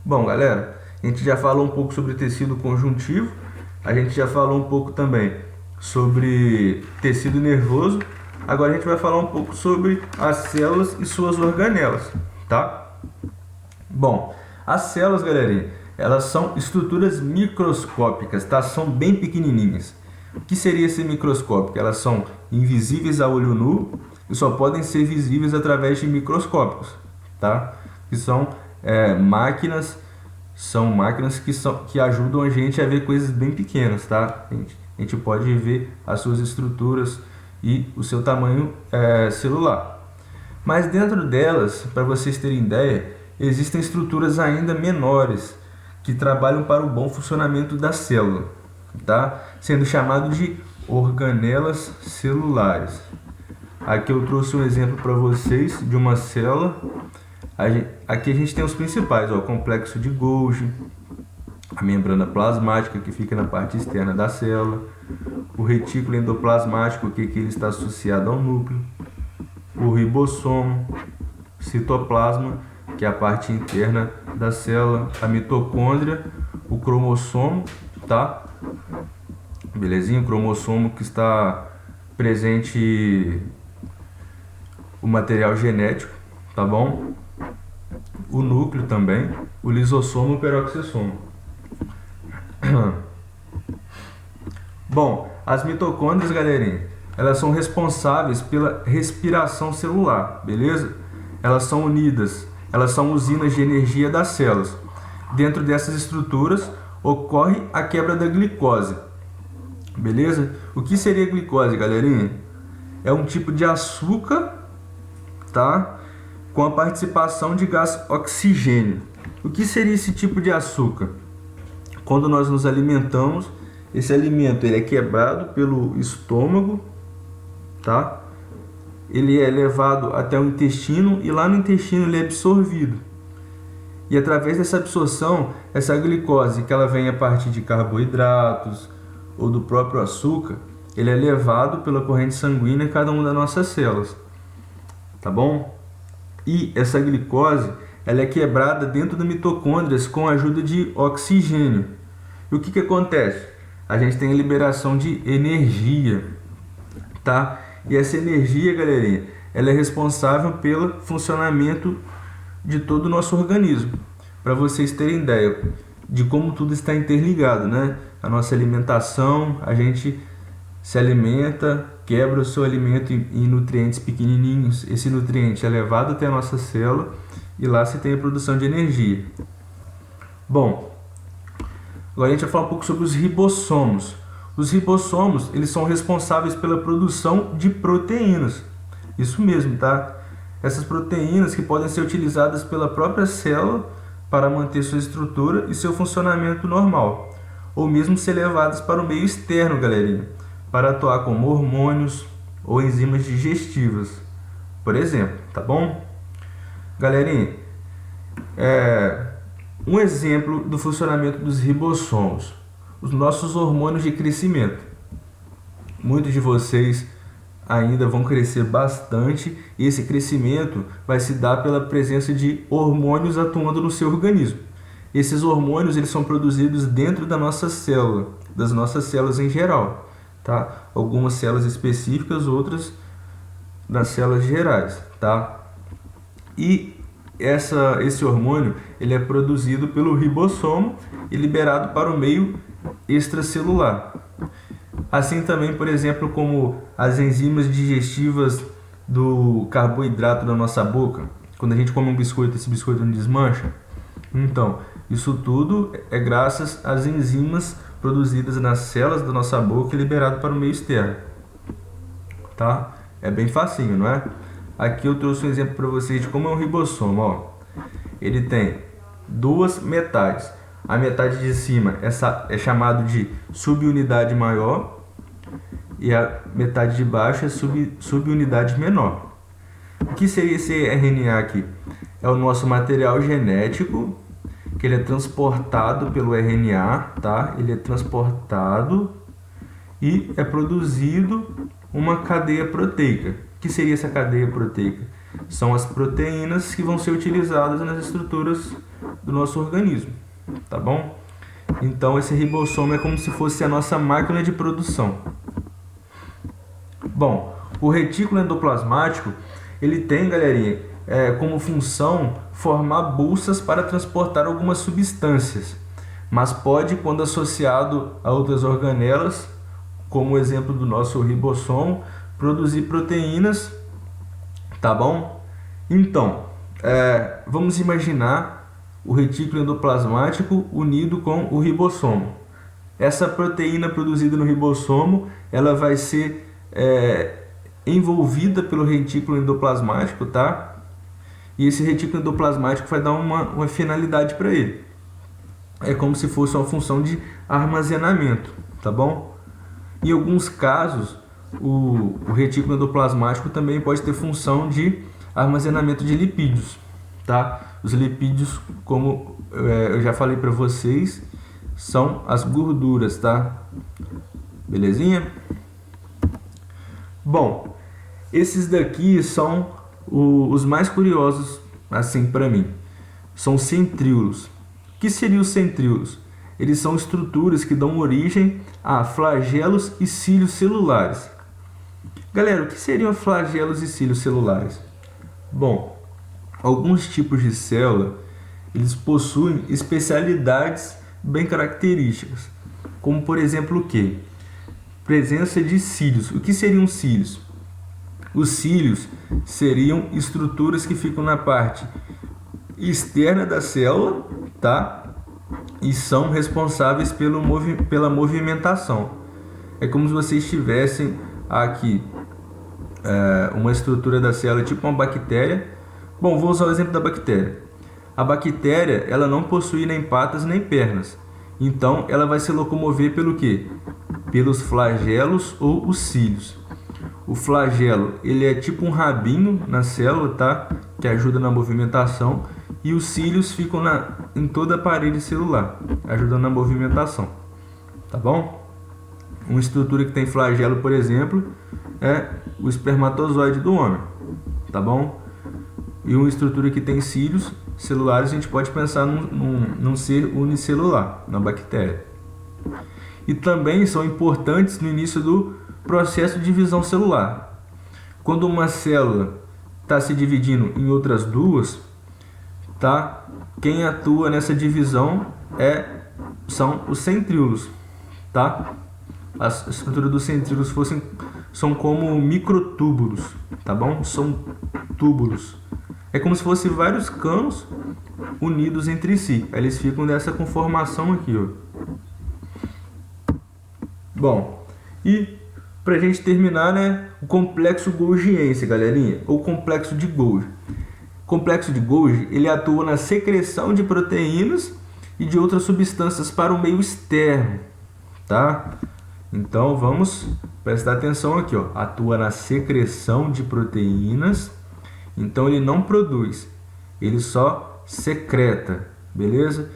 Bom, galera, a gente já falou um pouco sobre tecido conjuntivo, a gente já falou um pouco também sobre tecido nervoso. Agora a gente vai falar um pouco sobre as células e suas organelas, tá? Bom, as células, galerinha, elas são estruturas microscópicas, tá? São bem pequenininhas. O que seria ser microscópico? Elas são invisíveis a olho nu e só podem ser visíveis através de microscópicos, tá? Que são máquinas que ajudam a gente a ver coisas bem pequenas, tá? A gente pode ver as suas estruturas e o seu tamanho celular. Mas dentro delas, para vocês terem ideia, existem estruturas ainda menores que trabalham para o bom funcionamento da célula, tá? Sendo chamado de organelas celulares. Aqui eu trouxe um exemplo para vocês de uma célula. Aqui a gente tem os principais, ó, o complexo de Golgi, a membrana plasmática que fica na parte externa da célula, o retículo endoplasmático que ele está associado ao núcleo, o ribossomo, citoplasma, que é a parte interna da célula, a mitocôndria, o cromossomo, tá? Belezinha? O cromossomo que está presente o material genético, tá bom? O núcleo também, o lisossomo e o peroxissomo. Bom, as mitocôndrias, galerinha, elas são responsáveis pela respiração celular, beleza? Elas são unidas, elas são usinas de energia das células. Dentro dessas estruturas ocorre a quebra da glicose, beleza? O que seria glicose, galerinha? É um tipo de açúcar, tá? Com a participação de gás oxigênio. O que seria esse tipo de açúcar? Quando nós nos alimentamos, esse alimento ele é quebrado pelo estômago, tá? Ele é levado até o intestino e lá no intestino ele é absorvido. E através dessa absorção, essa glicose, que ela vem a partir de carboidratos ou do próprio açúcar, ele é levado pela corrente sanguínea a cada uma das nossas células, tá bom? E essa glicose, ela é quebrada dentro das mitocôndrias com a ajuda de oxigênio. E o que acontece? A gente tem a liberação de energia, tá? E essa energia, galerinha, ela é responsável pelo funcionamento de todo o nosso organismo. Para vocês terem ideia de como tudo está interligado, né? A nossa alimentação, a gente se alimenta, quebra o seu alimento em nutrientes pequenininhos. Esse nutriente é levado até a nossa célula e lá se tem a produção de energia. Bom, agora a gente vai falar um pouco sobre os ribossomos. Os ribossomos, eles são responsáveis pela produção de proteínas. Isso mesmo, tá? Essas proteínas que podem ser utilizadas pela própria célula para manter sua estrutura e seu funcionamento normal, ou mesmo ser levadas para o meio externo, galerinha, para atuar como hormônios ou enzimas digestivas, por exemplo, tá bom? Galerinha, um exemplo do funcionamento dos ribossomos, os nossos hormônios de crescimento. Muitos de vocês ainda vão crescer bastante e esse crescimento vai se dar pela presença de hormônios atuando no seu organismo. Esses hormônios eles são produzidos dentro da nossa célula, das nossas células em geral, tá? Algumas células específicas, outras das células gerais, tá? E esse hormônio ele é produzido pelo ribossomo e liberado para o meio extracelular. Assim também, por exemplo, como as enzimas digestivas do carboidrato da nossa boca. Quando a gente come um biscoito, esse biscoito não desmancha. Então, isso tudo é graças às enzimas produzidas nas células da nossa boca e liberado para o meio externo. Tá? É bem facinho, não é? Aqui eu trouxe um exemplo para vocês de como é um ribossomo. Ó. Ele tem duas metades. A metade de cima é chamado de subunidade maior e a metade de baixo é subunidade menor. O que seria esse RNA aqui? É o nosso material genético, que ele é transportado pelo RNA, tá? Ele é transportado e é produzido uma cadeia proteica. O que seria essa cadeia proteica? São as proteínas que vão ser utilizadas nas estruturas do nosso organismo, tá bom? Então esse ribossomo é como se fosse a nossa máquina de produção. Bom, o retículo endoplasmático, ele tem, galerinha, como função formar bolsas para transportar algumas substâncias, mas pode, quando associado a outras organelas, como o exemplo do nosso ribossomo, produzir proteínas, tá bom? Então, vamos imaginar o retículo endoplasmático unido com o ribossomo. Essa proteína produzida no ribossomo, ela vai ser envolvida pelo retículo endoplasmático, tá? E esse retículo endoplasmático vai dar uma finalidade para ele. É como se fosse uma função de armazenamento, tá bom? Em alguns casos, o retículo endoplasmático também pode ter função de armazenamento de lipídios, tá? Os lipídios, como eu já falei para vocês, são as gorduras, tá? Belezinha? Bom, esses daqui são os mais curiosos, assim, para mim. São centríolos. O que seriam os centríolos? Eles são estruturas que dão origem a flagelos e cílios celulares. Galera, o que seriam flagelos e cílios celulares? Bom, alguns tipos de célula, eles possuem especialidades bem características, como por exemplo o quê? Presença de cílios. O que seriam cílios? Os cílios seriam estruturas que ficam na parte externa da célula, tá? E são responsáveis pela movimentação. É como se vocês tivessem aqui uma estrutura da célula tipo uma bactéria. Bom, vou usar o exemplo da bactéria. A bactéria, ela não possui nem patas nem pernas. Então, ela vai se locomover pelo quê? Pelos flagelos ou os cílios. O flagelo, ele é tipo um rabinho na célula, tá? Que ajuda na movimentação. E os cílios ficam em toda a parede celular, ajudando na movimentação. Tá bom? Uma estrutura que tem flagelo, por exemplo, é o espermatozoide do homem. Tá bom? E uma estrutura que tem cílios celulares, a gente pode pensar num ser unicelular, na bactéria. E também são importantes no início do processo de divisão celular. Quando uma célula está se dividindo em outras duas, tá? Quem atua nessa divisão são os centríolos, tá? A estrutura dos centríolos são como microtúbulos, tá bom? São túbulos. É como se fossem vários canos unidos entre si. Aí eles ficam dessa conformação aqui, ó. Bom, e pra gente terminar, né, o complexo golgiense, galerinha, ou complexo de Golgi. O complexo de Golgi, ele atua na secreção de proteínas e de outras substâncias para o meio externo, tá? Então vamos prestar atenção aqui, ó. Atua na secreção de proteínas. Então ele não produz, ele só secreta, beleza?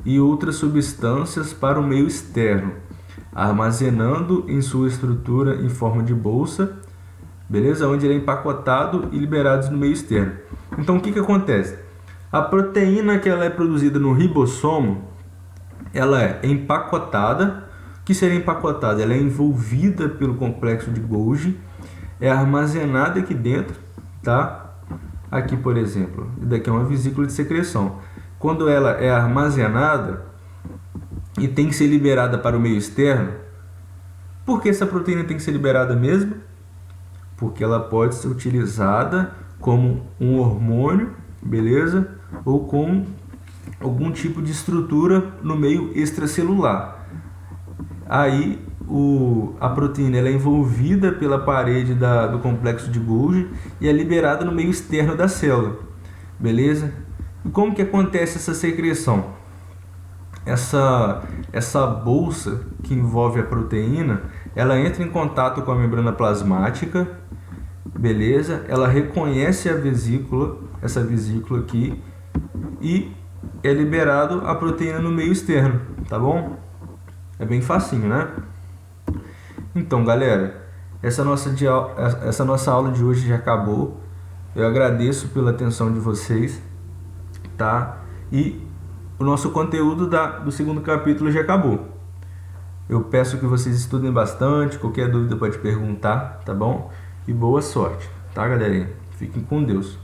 E outras substâncias para o meio externo, armazenando em sua estrutura em forma de bolsa, beleza? Onde ele é empacotado e liberado no meio externo. Então o que acontece? A proteína que ela é produzida no ribossomo, ela é empacotada. O que seria empacotada? Ela é envolvida pelo complexo de Golgi, é armazenada aqui dentro, tá? Aqui, por exemplo, daqui é uma vesícula de secreção. Quando ela é armazenada e tem que ser liberada para o meio externo, por que essa proteína tem que ser liberada mesmo? Porque ela pode ser utilizada como um hormônio, beleza? Ou com algum tipo de estrutura no meio extracelular. Aí a proteína ela é envolvida pela parede do complexo de Golgi e é liberada no meio externo da célula, beleza? E como que acontece essa secreção? Essa bolsa que envolve a proteína, ela entra em contato com a membrana plasmática, beleza? Ela reconhece a vesícula, essa vesícula aqui, e é liberado a proteína no meio externo, tá bom? É bem facinho, né? Então, galera, essa nossa aula de hoje já acabou. Eu agradeço pela atenção de vocês, tá? E o nosso conteúdo do segundo capítulo já acabou. Eu peço que vocês estudem bastante, qualquer dúvida pode perguntar, tá bom? E boa sorte, tá, galerinha? Fiquem com Deus.